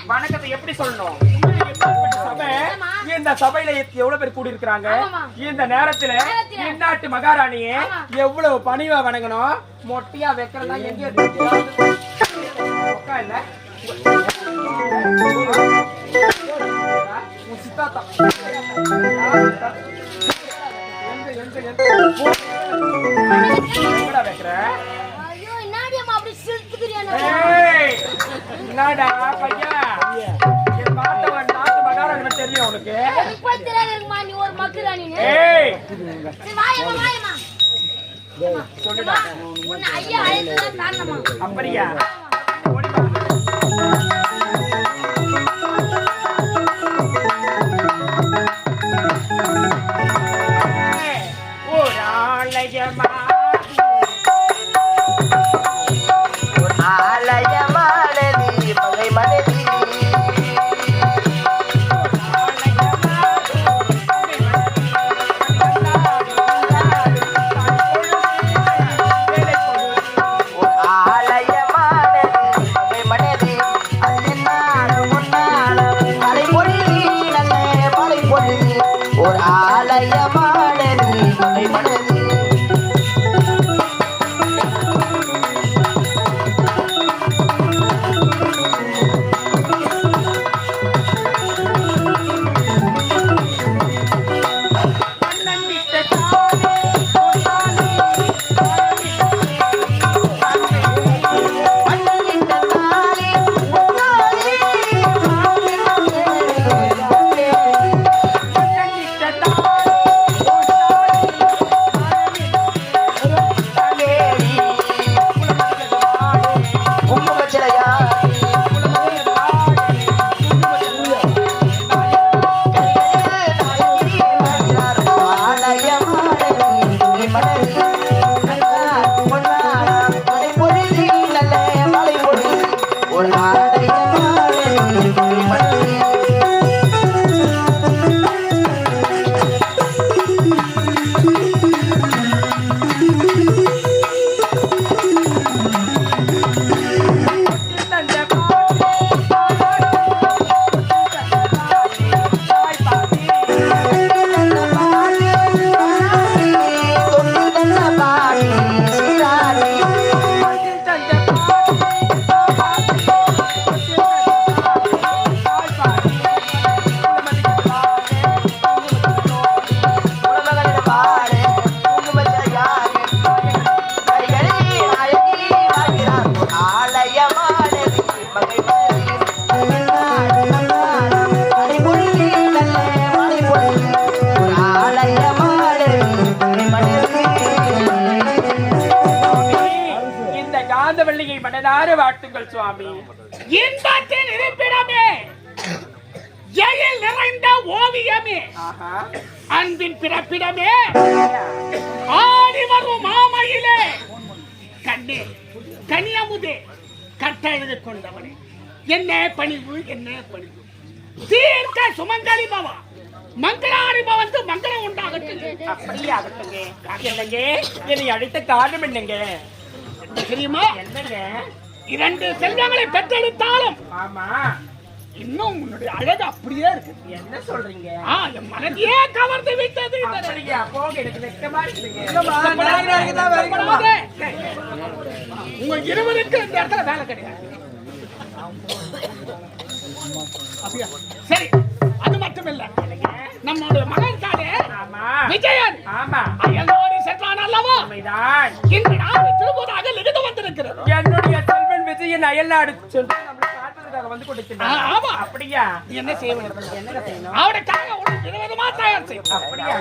வணக்கத்தை எப்படி சொல்லணும்? இந்த சபையில எவ்வளவு பேர் கூடி இருக்கிறாங்க. இந்த நேரத்துல இந்நாட்டு மகாராணியே எவ்வளவு பணிவா வணங்கணும். மொட்டையா வைக்கிறதா எங்க இல்ல சித்தாத்தா வைக்கிற என்னடா பையா என் பார்த்தவன் நாட்டு மகாராணி தெரியும் உனக்கு? சொல்லுடா அப்படியா? ஒரு ஆலயமா வாழ்த்துக்கள் சுவாமி. இன்பத்தின் இருப்பிடமே, எழில் நிறைந்த ஓவியமே, அன்பின் பிறப்பிடமே, ஆடி வரும் மாமையிலே கண்ணே கனியமுதே கட்டெழுது கொண்டவனே, என்ன பணிவு என்ன பணிவு, தீர்க்க சுமங்கலி பவா மங்களாரி பவந்து மங்களம் உண்டாகட்டுங்க. அப்படியே ஆகட்டுங்க. என்னங்க என்னை அழைத்த காரணம் என்னங்க தெரியுமா? என்னங்க? 2 செல்வங்களை பெற்றெடுத்தாலும் ஆமா இன்னும் உன்னுடைய அழகு அப்படியே இருக்கு. என்ன சொல்றீங்க? என் மனதையே கவர்ந்து விட்டது. அப்படியா? போக எனக்கு வெட்கமா இருக்குங்க. உங்க இருவருக்கு இந்த இடத்துல வேலை கிடையாது. சரி, அது மட்டும் இல்ல, நம்முடைய மகன் தானே விஜயன் அயல்நாடு சென்றான் அல்லவா? இன்று நாடு திரும்புவதாக லிகித வந்திருக்கிறது. என்னுடைய செல்வன் விஜயன் அயல்நாடு சென்று வந்து கொடுத்திருக்கிறார். ஆமா. அப்படியா? என்ன செய்யணும்? என்ன செய்யணும்? அவருக்காக ஒரு விதவிதமா தயார் செய்யும். அப்படியா?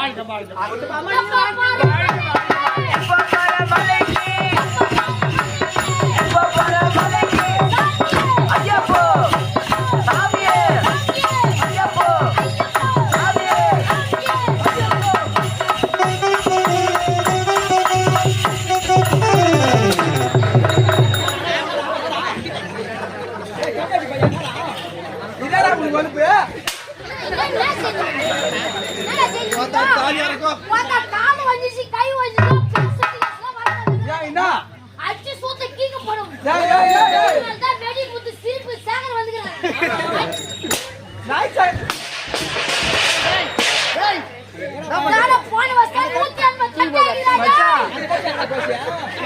வாழ்க வாழ்க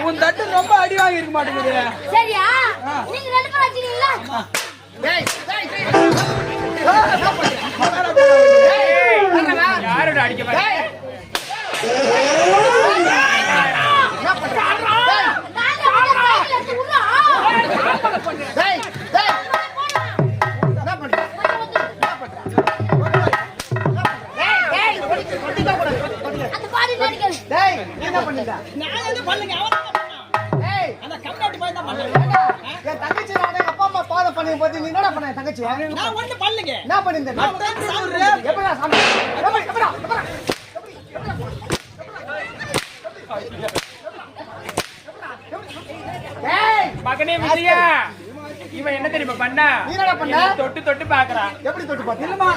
உன் தட்டு ரொம்ப அடி வாங்கி இருக்க மாட்டேங்குது. சரியா நீங்க ரெண்டு பேரும் அடிச்சீங்களா? யாரோட அடிக்க மாட்டேன். மகனே விஜயா, இவன் என்ன தெரியுமா பண்ணா? தொட்டு தொட்டு பாக்குறான். எப்படி தொட்டு பாத்தீங்களா?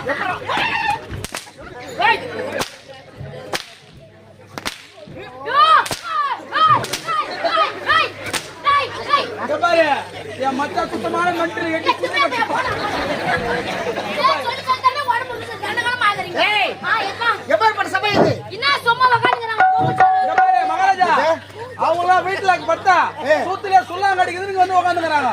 என் மச்சா சுத்தமான மன்று மகாராஜா அவங்க வீட்டுல பத்தா சூத்துல சொல்லாங்க அடிக்குது வந்து உட்காந்துக்கிறாங்க.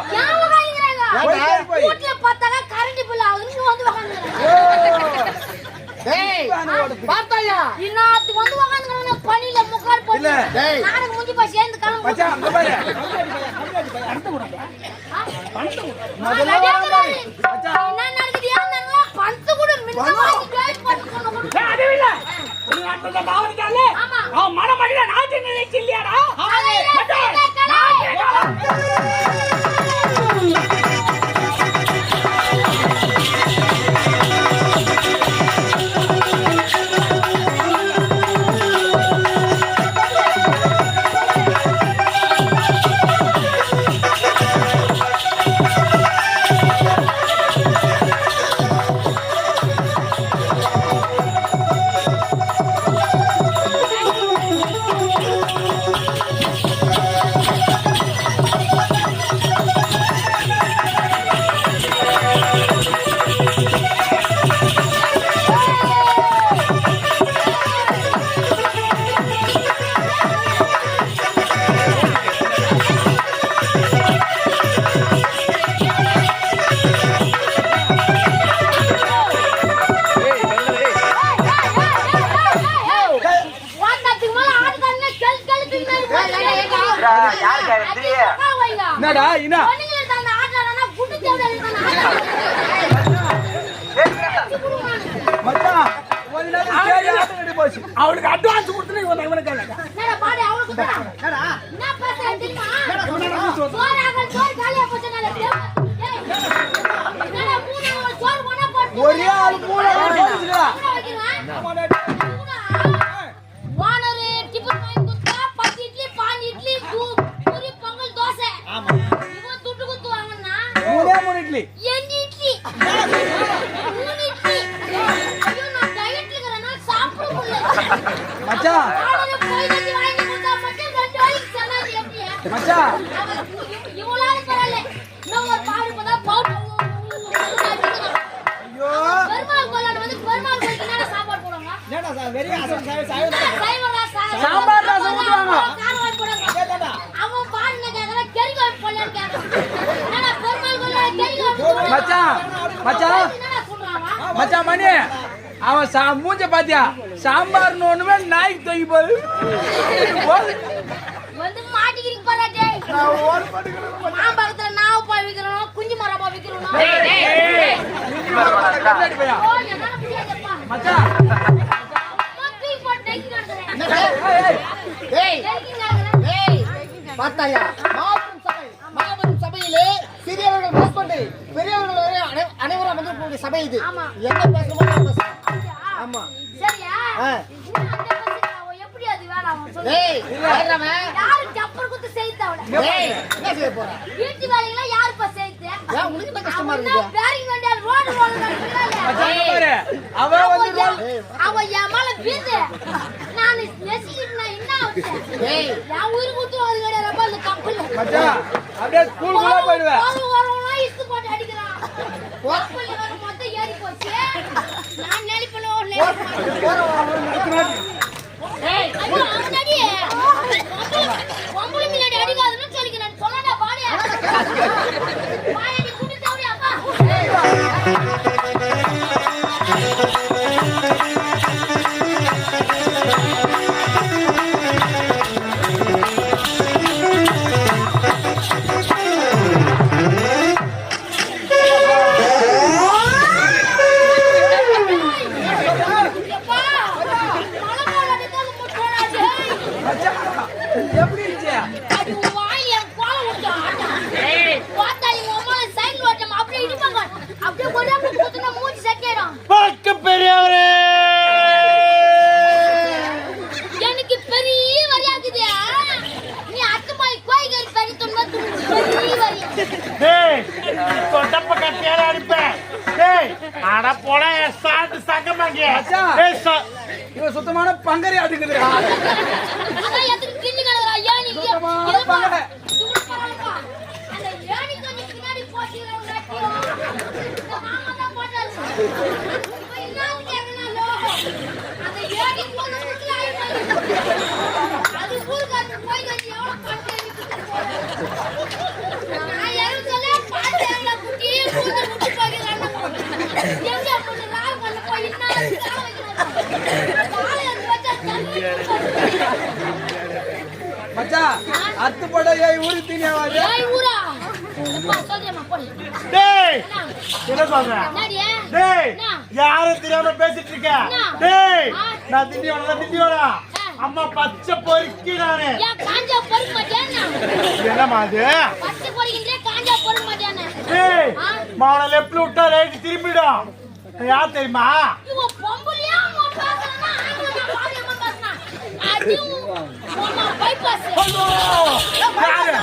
என்னடா இனா மச்சான் கொஞ்ச நேரம் கேடி ஆட்டு கட்டி போச்சு. அவளுக்கு அட்வான்ஸ் கொடுத்து இவன் இவனுக்கு கேளுங்க. என்னடா பாடி அவளுக்கு போடா. என்னடா என்ன பேசுற தெரியுமா? சோறாக சோறு காலியா போச்சனால ஏய் என்னடா மூணு சோறு கொண்டா போடு. ஒரே ஆள் மூணு போடுறா. வானரே டிபன் வாங்கி குத்தா 10 இட்லி 5 இட்லி பூரி பொங்கல் தோசை. ஆமா. இவன் துட்டு குத்து வாங்குனா மூணு இட்லி. எண்ணி இட்லி. 3 இட்லி. ஐயோ நான் டயட்ல இருக்கறனால சாப்பிட முடியல. மச்சான். வானரே போய் கட்டி வாங்கி குத்தா மட்டும் 2 வாய்க்கு சனாதி அப்படியே. மச்சான். இவளால பரல. நான் ஒரு பாடு போதா பவுட். ஐயோ. பெருமாள் கோலால வந்து பெருமாள் கோயிலுக்கு என்ன சாப்பாடு போடுவாங்க? என்னடா சார் வெரி அசம் சாம்பார் ரசம் ஊத்துவாங்க. காரவாய் போடுவாங்க. அதேடா. அவன் பாடுன கேக்குற கெரிகா போடலன்னு கேக்குறான். என்னடா பெருமாள் கோயில கெரிகா போடுவாங்க. மச்சான் மச்சான் என்னடா சொல்றான்? மச்சான் மணி அவன் மூஞ்ச பாத்தியா? சாம்பார்னு ஒண்ணுமே நாய்க்கு தூக்கி போடு. வந்து மாட்டிக்கிறீங்க பாரு டேய். நான் ஓர் பண்ணிக்கிறேன். நான் பக்கத்துல நாவ் போய் விக்கிறோம், குஞ்சி மரம் போய் விக்கிறோம். டேய் டேய். குஞ்சி மரம் கண்ணாடி பையா. ஓ என்ன புடியாதப்பா. மச்சான். மத்தி பார்த்தாயா மாபெரும் சபையிலே சிறியவர்கள் முதற்கொண்டு பெரியவர்கள் வரை அனைவரும் அமர்ந்திருக்கக்கூடிய சபை இது. ஆமா. என்ன பேசணுமோ நான் பேசுறேன். ஆமா. சரியா ஆ. எப்படி அது வேணாம் சொல்லு. டேய் வர்றவன் யாரு சப்பர் குத்து செய்தவள? டேய் என்ன செய்ய போற? வீட்டு வேலையெல்லாம் யாரு பா செய்து? ஏன் உனக்கு என்ன கஷ்டமா இருக்குது? பேரிங் வண்டியால ரோடு அவ என் மேல பீது. நான் நெசிக்கிட்டு என்ன ஆச்சு? டேய் நான் உயிர் குத்து அது கிடையாதுப்பா இந்த கப்பல்ல. மச்சான் அப்படியே ஸ்கூலுக்குள்ள போயிடுவே. வரவனா இஸ்து போட்டு அடிக்கிறான். கப்பல்ல வர மொத்தம் ஏறி போச்சு. நான் நெளிப்பனோ ஏய் ஐயோ அவனடி. பொம்பளை மின்னாடி அடிக்காதன்னு சொல்லிக்கிறேன். சொன்னடா பாடியா. பாயடி குடி தவறி அப்பா. எப்படி இருந்துச்சு? அது வாய் என் கோல விட்டு ஆட்டா. பார்த்தா இவங்க அம்மா சைக்கிள் ஓட்டம் அப்படியே இடிப்பாங்க. அப்படியே கொடாம குத்துனா மூஞ்சி செட்டிடும். பக்க பெரியவரே. எனக்கு பெரிய வரியாக்குது. நீ அத்துமாய் கோய்கறி பெரிய துண்ணா பெரிய வரியா. டேய் கொட்டப்ப கட்டியால அடிப்பேன். டேய் அட போடா சாட்டு சங்கமாங்க. டேய் இவன் சுத்தமான பங்கரி அடிக்குதுடா. அதான் எதுக்கு கிள்ளி கலறா ஏனி சுத்தமான பங்கரை. சூப்பரா அந்த ஏனி கொஞ்சம் பின்னாடி போட்டிரா நட்டியோ. இந்த மாமா தான் போட்டாரு. இப்போ இன்னாது கேக்குறானோ. அந்த ஏனி போன முட்ல ஆயிடுச்சு. அது ஊர் காத்து போய் கட்டி எவ்வளவு பண்றேன்னு நான் யாரும் சொல்ல பாத்தேன்ல குட்டி ஊர்ல முட்டி போகிறானே. எங்க பொண்ணு ராவ் பண்ண போய் இன்னாது கால வைக்கிறாங்க. மச்சான் அத்து போட ஏய் ஊரு தீனியாவாது. ஏய் ஊரா அப்பா சொல்றேம்மா போடி. டேய் என்ன சொல்ற? என்னடியே? டேய் என்ன? யாரும் தெரியாம பேசிட்டு இருக்க. என்ன? டேய் ஆ. நான் திண்டியோடா. அம்மா பச்சை பொறுக்கி நானு. ஏன் காஞ்சா பொறுக்க மாட்டியானா? என்னம்மா அது? பச்சை பொறுக்கின்றே காஞ்சா பொறுக்க மாட்டியானா? டேய் ஆ. மாவன லெஃப்ட்ல விட்டா ரைட் திரும்பிடும். யார் தெரியுமா? இவ பொம்பளையா மோ பேசறனா ஆங்கிலமா பாடியமா பேசனா. அது மாமா பைபாஸ். ஐயோ யாரு?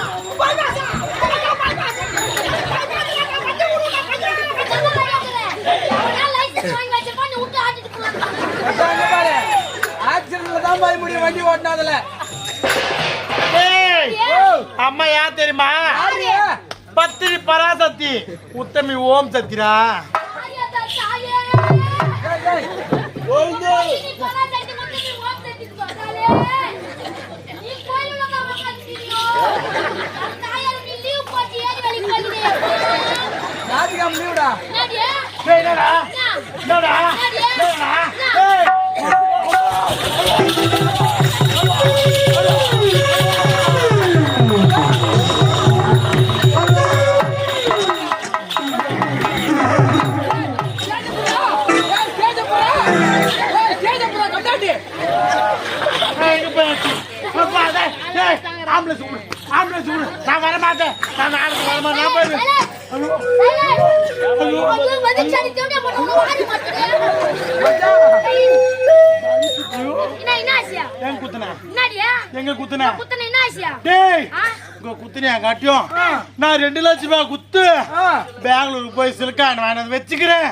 வண்டி ஓட்டினதுல அம்மா யார் தெரியுமா? பத்திரி பராசக்தி உத்தமி ஓம் சத்திரா. நான் வர மாட்டேன். நான் நாளைக்கு வர மாட்டேன். எங்க குத்துனா குத்துனியா காட்டியும் நான் 2 லட்சம் ரூபாய் குத்து பெங்களூருக்கு போய் சிலுக்கான வாங்கினது வச்சுக்கிறேன்.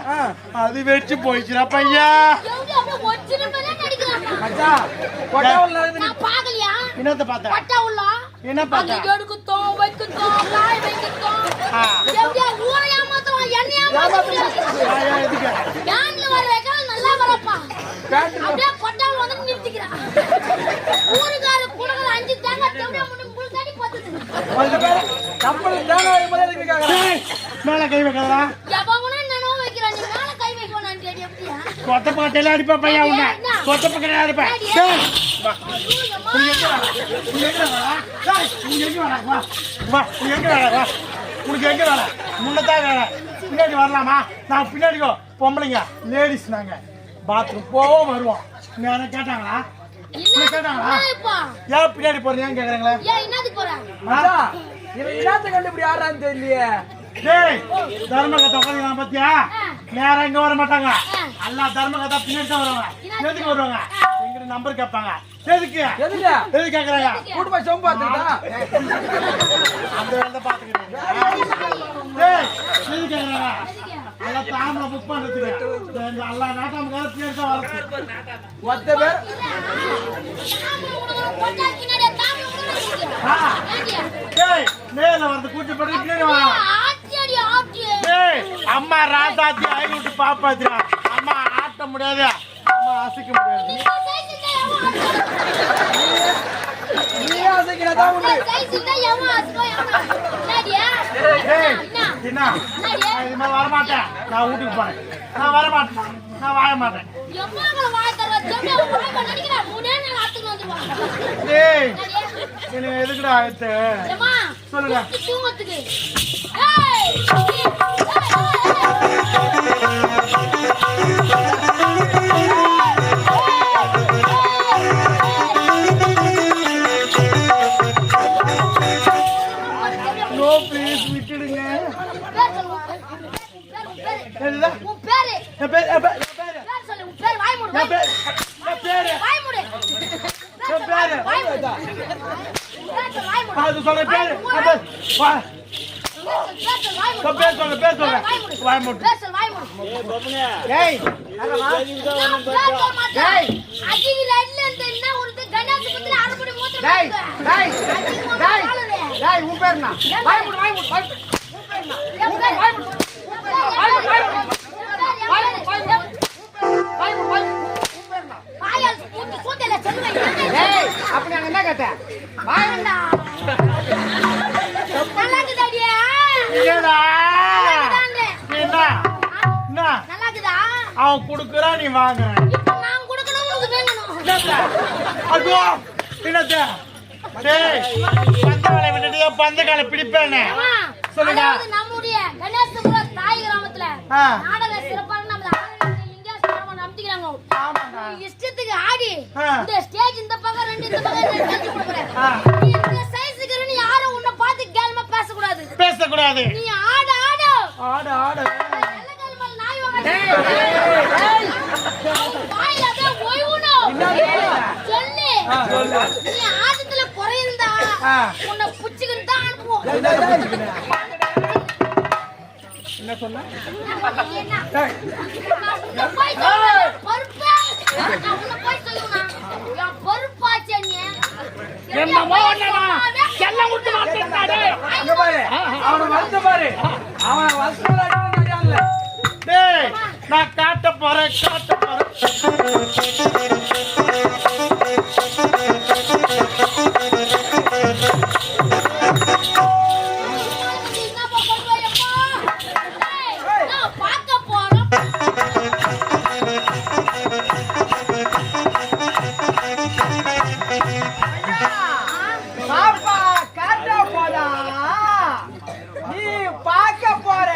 அது வச்சு போயிடுச்சுடா பையா. என்னத்த பார்த்தா என்ன பார்த்தா? மேல கை வைக்கிறதா? கொத்த பக்கத்துல அடிப்பா பையா. உன்ன கொத்த பக்கத்துல அடிப்பேன். உனக்கு எங்க வேலை? முன்னதான் வேலை. பின்னாடி வரலாமா? நான் பின்னாடி பொம்பளைங்க லேடிஸ் நாங்க பாத்ரூம் போவோம் வருவோம். கேட்டாங்களா? என்ன இப்போ ஏன் பின்னாடி போறீங்கன்னு கேக்குறாங்களே. ஏன் என்னதுக்கு போற இவன் என்னத்தை கண்டு இப்படி ஆடுறான்னு தெரியலையே. டேய் தர்மகத்தை உட்காந்து பாத்தியா நேரா இங்க வர மாட்டாங்க. எல்லாம் தர்மகத்தை பின்னாடி தான் வருவாங்க. எதுக்கு வருவாங்க? எங்கிட்ட நம்பர் கேட்பாங்க. எதுக்கு எதுக்கு எதுக்கு கேக்குறாங்க? கூட்டு போய் சொம்பு பார்த்துக்கிட்டா அந்த வேலை பாத்துக்கிறேன். டேய் எதுக்கு கேக்குறாங்க? எல்லாம் தாமரை புக் பண்றதுக்கு எல்லாம் நாட்டாம பின்னாடி தான் வரது. ஒத்த பேர் டேய் மேல வந்து கூட்டி போட்டு பின்னாடி வராங்க. டேய் அம்மா ராதாத்தி ஐநூறு பாப்பாத்திரா. அம்மா ஆட்ட முடியாது, அம்மா அசைக்க முடியாது. நீ ஆசைக்கிறதா உண்டு. டேய் என்ன இது மாதிரி வரமாட்டேன். நான் வீட்டுக்கு போறேன். நான் வரமாட்டேன். நான் வாழ மாட்டேன். டேய் என்ன எதுக்குடா ஆயிட்டு சொல்லுங்க. நோ ப்ளீஸ் விட்டுடுங்க. என்னடா உன் பேரு என் பேர் என் பேர் பேர் சொல்லு உன் பேர் வாய் மூடு என் பேர் என் பேர் வாய் மூடு என் பேர் வாய் மூடு வாய் மூடு அது சொல்ற பேர் என் பேர் வா பேர் சொல்ல வாய் மூடு பேர் சொல்லு வாய் மூடு ஏய் டேய் அஜில இல்ல என்ன ஒரு கணேச பத்தில அறுபடி மூத்த டேய் டேய் டேய் டேய் உன் பேர் என்ன? வாய் மூடு வாய் மூடு உன் பேர் வாய் மூடு டேய் அப்படி அங்க என்ன கேட்ட? என்னடா என்ன என்ன அவன் குடுக்குறான் நீ வாங்குற. ஐயோ என்னது? டேய் பந்தகாலை விட்டுட்டு பந்தகாலை பிடிப்பேனே சொல்லுங்க. நம்முடைய கணேசபுரம் தாய் கிராமத்துல ஆ. நாடக சிறப்பாக நம்ம நம்பிக்கிறாங்க. ஆமாடா. இஷ்டத்துக்கு ஆடி ஆ. இந்த ஸ்டேஜ் இந்த பக்கம் ரெண்டு இந்த பக்கம் ரெண்டு கட்டி கொடுக்குறேன். ஆ. நீ இந்த சைஸ்க்கு நீ யாரும் உன்னை பார்த்து கேள்மா பேசக்கூடாது. பேசக்கூடாது. நீ ஆடு ஆடு ஆடு ஆடு நல்ல கேள்மா நாய் வாங்க. டேய் டேய் வாயில அப்படியே ஒய்வுணும். சொல்லு. சொல்லு. நீ ஆட்டத்துல குறையிருந்தா ஆ. உன்னை புடிச்சுக்கிட்டு தான் அனுப்புவோம். என்ன சொன்ன? என்ன? டேய் நான் உன்னை போய் சொல்லுவேன். பொறுப்பா? நான் உன்னை போய் சொல்லுவேன். என் பொறுப்பாச்சே நீ. என்னமோ ஒண்ணுடா. எல்லாம் விட்டு மாட்டேன்டாடே. இங்க பாரு அவனை வளர்த்த பாரு அவனை வளர்த்த டேய் நான் காட்ட போறேன். என்னப்பா பொறுப்பாயப்பா? டேய், நான் பார்க்க போறோம். பாப்பா காட்ட போடா நீ பார்க்க போற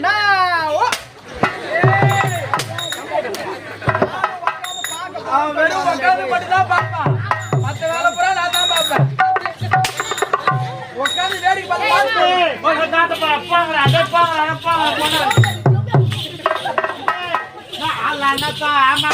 நான் அவன் வெறும் உட்காந்து மட்டும் தான் பார்ப்பான். மத்த வேலை பூரா நான் தான் பார்ப்பேன். உட்காந்து வேடிக்கை பார்த்து டேய் போய் காட்ட போறேன். போங்கடா டேய் போங்கடா போங்க போங்க. நான் அல்ல அண்ணா ஆமா